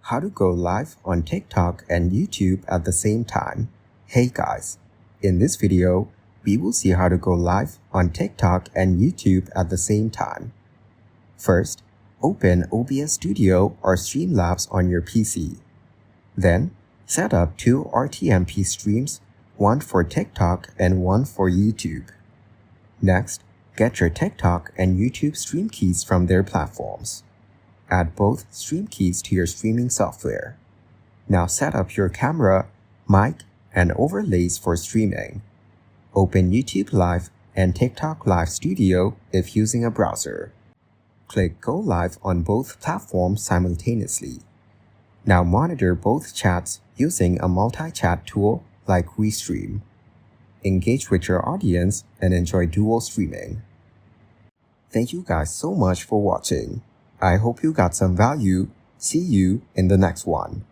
How to go live on TikTok and YouTube at the same time. Hey guys, in this video, we will see how to go live on TikTok and YouTube at the same time. First, open OBS Studio or Streamlabs on your PC. Then, set up two RTMP streams, one for TikTok and one for YouTube. Next, get your TikTok and YouTube stream keys from their platforms. Add both stream keys to your streaming software. Now set up your camera, mic, and overlays for streaming. Open YouTube Live and TikTok Live Studio if using a browser. Click Go Live on both platforms simultaneously. Now monitor both chats using a multi-chat tool like Restream. Engage with your audience and enjoy dual streaming. Thank you guys so much for watching. I hope you got some value. See you in the next one.